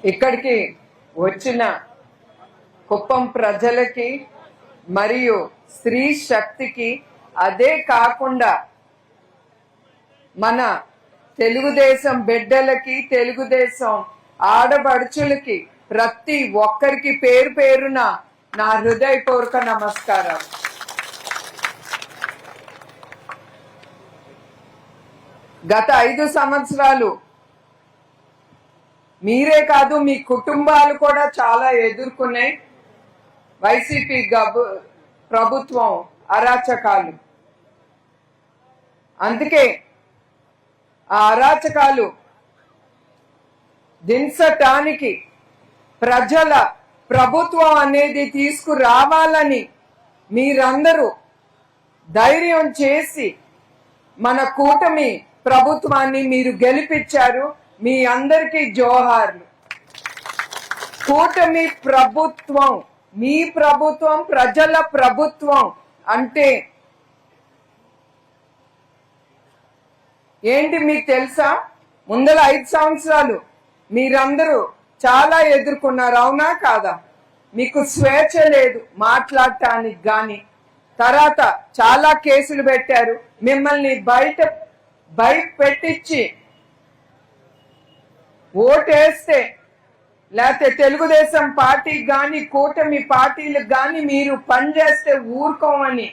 ఇక్కడికి వచ్చిన కుప్పం ప్రజలకి మరియు స్త్రీ శక్తికి, అదే కాకుండా మన తెలుగుదేశం బిడ్డలకి, తెలుగుదేశం ఆడపడుచులకి, ప్రతి ఒక్కరికి పేరు పేరున నా హృదయపూర్వక నమస్కారాలు. గత 5 సంవత్సరాలు మీరే కాదు, మీ కుటుంబాలు కూడా చాలా ఎదుర్కొన్నాయి వైసీపీ ప్రభుత్వం అరాచకాలు. అందుకే ఆ అరాచకాలు దించటానికి ప్రజల ప్రభుత్వం అనేది తీసుకురావాలని మీరందరూ ధైర్యం చేసి మన కూటమి ప్రభుత్వాన్ని మీరు గెలిపించారు. మీ అందరికీ జోహార్లు. కూటమి ప్రభుత్వం, మీ ప్రభుత్వం, ప్రజల ప్రభుత్వం అంటే ఏంటి మీకు తెలుసా? ముందల 5 సంవత్సరాలు మీరందరూ చాలా ఎదుర్కొన్నారు, అవునా కాదా? మీకు స్వేచ్ఛ లేదు మాట్లాడటానికి గాని. తర్వాత చాలా కేసులు పెట్టారు, మిమ్మల్ని బయట పెట్టించి ఓటేస్తే, లేకపోతే తెలుగుదేశం పార్టీకి గాని కూటమి పార్టీలకు గాని మీరు పనిచేస్తే ఊరుకోమని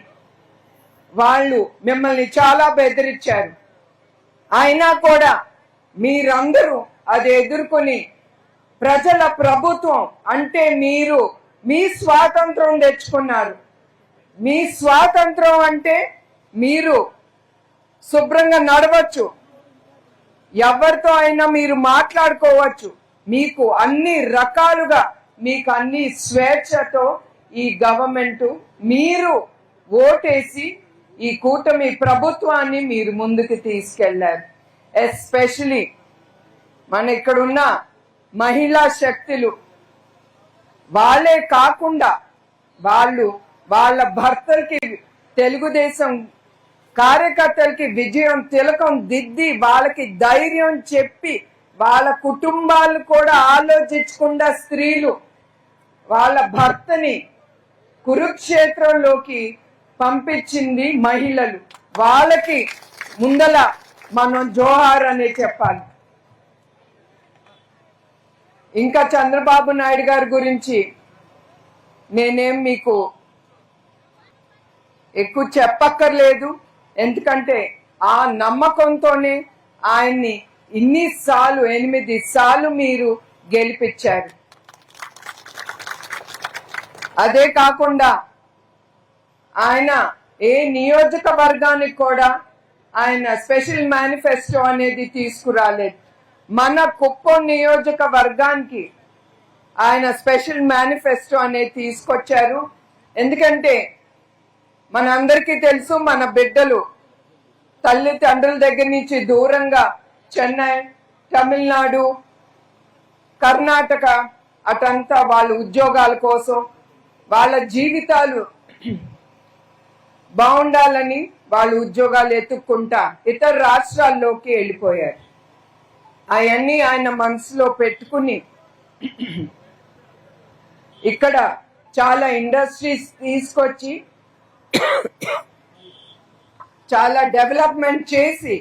వాళ్ళు మిమ్మల్ని చాలా బెదిరించారు. అయినా కూడా మీరందరూ అది ఎదుర్కొని ప్రజల ప్రభుత్వం అంటే మీరు మీ స్వాతంత్రం తెచ్చుకున్నారు. మీ స్వాతంత్రం అంటే మీరు శుభ్రంగా నడవచ్చు, ఎవరితో అయినా మీరు మాట్లాడుకోవచ్చు, మీకు అన్ని రకాలుగా మీకు అన్ని స్వేచ్ఛతో ఈ గవర్నమెంట్ మీరు ఓటేసి ఈ కూటమి ప్రభుత్వాన్ని మీరు ముందుకు తీసుకెళ్లారు. ఎస్పెషలీ మన ఇక్కడున్న మహిళా శక్తులు, వాళ్ళే కాకుండా వాళ్ళ భర్తలకి, తెలుగుదేశం కార్యకర్తలకి విజయం తిలకం దిద్ది వాళ్ళకి ధైర్యం చెప్పి, వాళ్ళ కుటుంబాలు కూడా ఆలోచించకుండా స్త్రీలు వాళ్ళ భర్తని కురుక్షేత్రంలోకి పంపించింది మహిళలు. వాళ్ళకి ముందల మనం జోహార్ అనే చెప్పాలి. ఇంకా చంద్రబాబు నాయుడు గారి గురించి నేనేం మీకు ఎక్కువ చెప్పక్కర్లేదు, ఎందుకంటే ఆ నమ్మకంతోనే ఆయన్ని 8 సార్లు మీరు గెలిపించారు. అదే కాకుండా ఆయన ఏ నియోజకవర్గానికి కూడా ఆయన స్పెషల్ మేనిఫెస్టో అనేది తీసుకురాలేదు. మన కుప్పం నియోజకవర్గానికి ఆయన స్పెషల్ మేనిఫెస్టో అనేది తీసుకొచ్చారు. ఎందుకంటే మనందరికీ తెలుసు, మన బిడ్డలు తల్లిదండ్రుల దగ్గర నుంచి దూరంగా చెన్నై, తమిళనాడు, కర్ణాటక అటంతా వాళ్ళ ఉద్యోగాల కోసం, వాళ్ళ జీవితాలు బాగుండాలని వాళ్ళు ఉద్యోగాలు ఎత్తుక్కుంటా ఇతర రాష్ట్రాల్లోకి వెళ్ళిపోయారు. అవన్నీ ఆయన మనసులో పెట్టుకుని ఇక్కడ చాలా ఇండస్ట్రీస్ తీసుకొచ్చి చాలా డెవలప్మెంట్ చేసి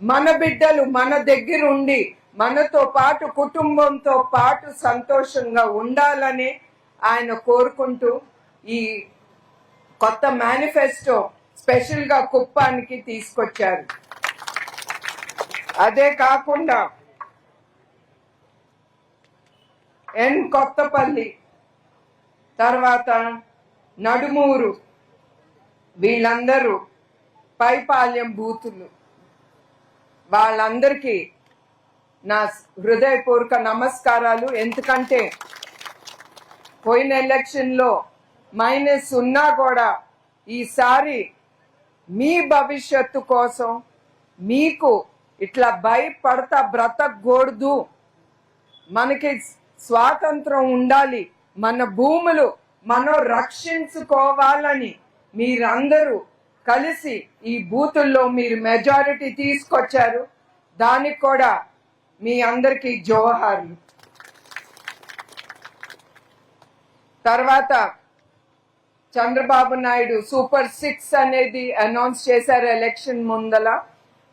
మన బిడ్డలు మన దగ్గర ఉండి మనతో పాటు కుటుంబంతో పాటు సంతోషంగా ఉండాలని ఆయన కోరుకుంటూ ఈ కొత్త మేనిఫెస్టో స్పెషల్ గా కుప్పానికి తీసుకొచ్చారు. అదే కాకుండా కొత్తపల్లి, తర్వాత నడుమూరు, వీళ్ళందరూ పైపాల్యం బూతులు, వాళ్ళందరికీ నా హృదయపూర్వక నమస్కారాలు. ఎందుకంటే పోయిన ఎలక్షన్లో మైనస్ ఉన్నా కూడా ఈసారి మీ భవిష్యత్తు కోసం మీకు ఇట్లా భయపడతా బ్రతకూడదు, మనకి స్వాతంత్రం ఉండాలి, మన భూములు మనం రక్షించుకోవాలని మీరందరూ కలిసి ఈ బూతుల్లో మీరు మెజారిటీ తీసుకొచ్చారు. దానికి కూడా మీ అందరికీ జోహార్లు. తర్వాత చంద్రబాబు నాయుడు సూపర్ 6 అనేది అనౌన్స్ చేశారు ఎలక్షన్ ముందల.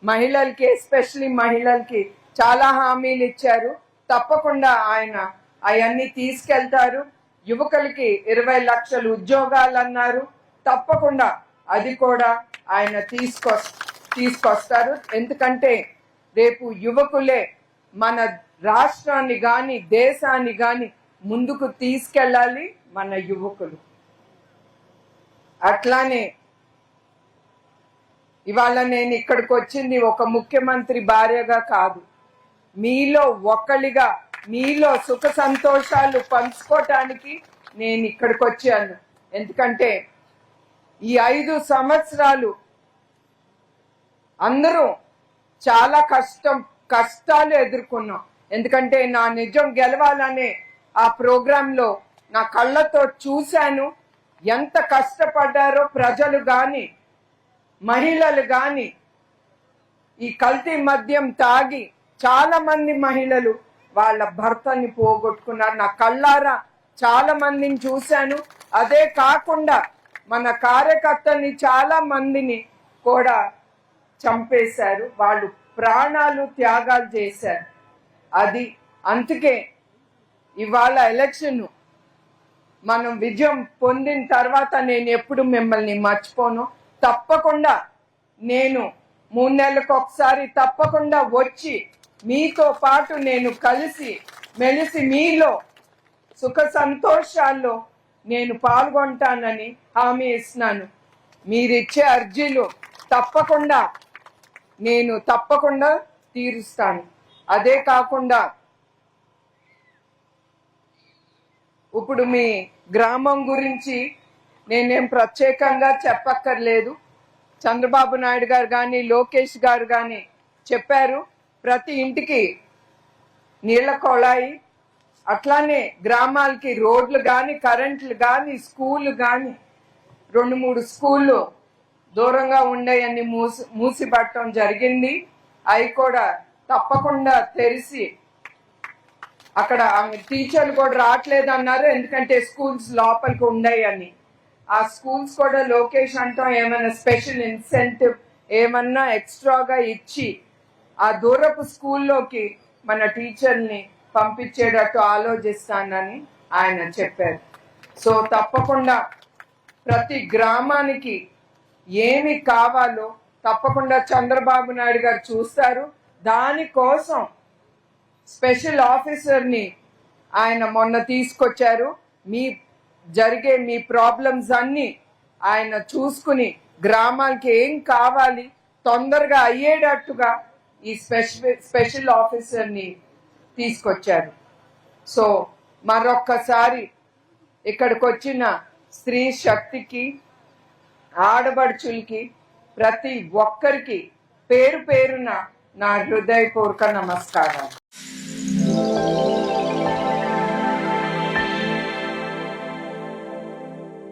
మహిళలకి, ఎస్పెషలీ మహిళలకి చాలా హామీలు ఇచ్చారు. తప్పకుండా ఆయన అవన్నీ తీసుకెళ్తారు. యువకులకి 20 లక్షల ఉద్యోగాలు అన్నారు. తప్పకుండా అది కూడా ఆయన తీసుకొస్తారు. ఎందుకంటే రేపు యువకులే మన రాష్ట్రాన్ని గాని దేశాన్ని గాని ముందుకు తీసుకెళ్ళాలి, మన యువకులు. అట్లానే ఇవాళ నేను ఇక్కడికి వచ్చింది ఒక ముఖ్యమంత్రి భార్యగా కాదు, మీలో ఒక్కలిగా, మీలో సుఖ సంతోషాలు పంచుకోవటానికి నేను ఇక్కడికి వచ్చాను. ఎందుకంటే ఈ 5 సంవత్సరాలు అందరూ చాలా కష్టాలు ఎదుర్కొన్నాం. ఎందుకంటే నా నిజం గెలవాలనే ఆ ప్రోగ్రాంలో నా కళ్ళతో చూశాను ఎంత కష్టపడ్డారో ప్రజలు గాని మహిళలు గాని. ఈ కల్తీ మద్యం తాగి చాలా మంది మహిళలు వాళ్ళ భర్తని పోగొట్టుకున్నారు. నా కళ్ళారా చాలా మందిని చూశాను. అదే కాకుండా మన కార్యకర్తల్ని చాలా మందిని కూడా చంపేశారు. వాళ్ళు ప్రాణాలు త్యాగాలు చేశారు. అది అందుకే ఇవాళ ఎలక్షన్ మనం విజయం పొందిన తర్వాత నేను ఎప్పుడు మిమ్మల్ని మర్చిపోను. తప్పకుండా నేను 3 నెలలకు ఒకసారి తప్పకుండా వచ్చి మీతో పాటు నేను కలిసి మెలిసి మీలో సుఖ సంతోషాల్లో నేను పాల్గొంటానని హామీ ఇస్తున్నాను. మీరిచ్చే అర్జీలు తప్పకుండా తీరుస్తాను. అదే కాకుండా ఇప్పుడు మీ గ్రామం గురించి నేనేం ప్రత్యేకంగా చెప్పక్కర్లేదు. చంద్రబాబు నాయుడు గారు కానీ లోకేష్ గారు కానీ చెప్పారు. ప్రతి ఇంటికి నీళ్ల కొళాయి, అట్లానే గ్రామాలకి రోడ్లు కానీ కరెంట్లు కానీ స్కూళ్ళు కానీ 2-3 స్కూళ్ళు దూరంగా ఉండేయన్ని మూసిపట్టడం జరిగింది. అవి కూడా తప్పకుండా తెరిచి అక్కడ టీచర్లు కూడా రావట్లేదు అన్నారు. ఎందుకంటే స్కూల్స్ లోపలికి ఉండేయని. ఆ స్కూల్స్ కూడా లోకేష్ అంటాం ఏమైనా స్పెషల్ ఇన్సెంటివ్ ఏమన్నా ఎక్స్ట్రాగా ఇచ్చి ఆ దూరపు స్కూల్లోకి మన టీచర్ని పంపించేటట్టు ఆలోచిస్తానని ఆయన చెప్పారు. సో తప్పకుండా ప్రతి గ్రామానికి ఏమి కావాలో తప్పకుండా చంద్రబాబు నాయుడు గారు చూస్తారు. దానికోసం స్పెషల్ ఆఫీసర్ని ఆయన మొన్న తీసుకొచ్చారు. మీ ప్రాబ్లమ్స్ అన్ని ఆయన చూసుకుని గ్రామానికి ఏం కావాలి తొందరగా అయ్యేటట్టుగా ఈ స్పెషల్ ఆఫీసర్ని తీసుకొచ్చారు. సో మరొక్కసారి ఇక్కడికి వచ్చిన స్త్రీ శక్తికి, ఆడబడుచులకి, ప్రతి ఒక్కరికి పేరు పేరున నా హృదయపూర్వక నమస్కారాలు.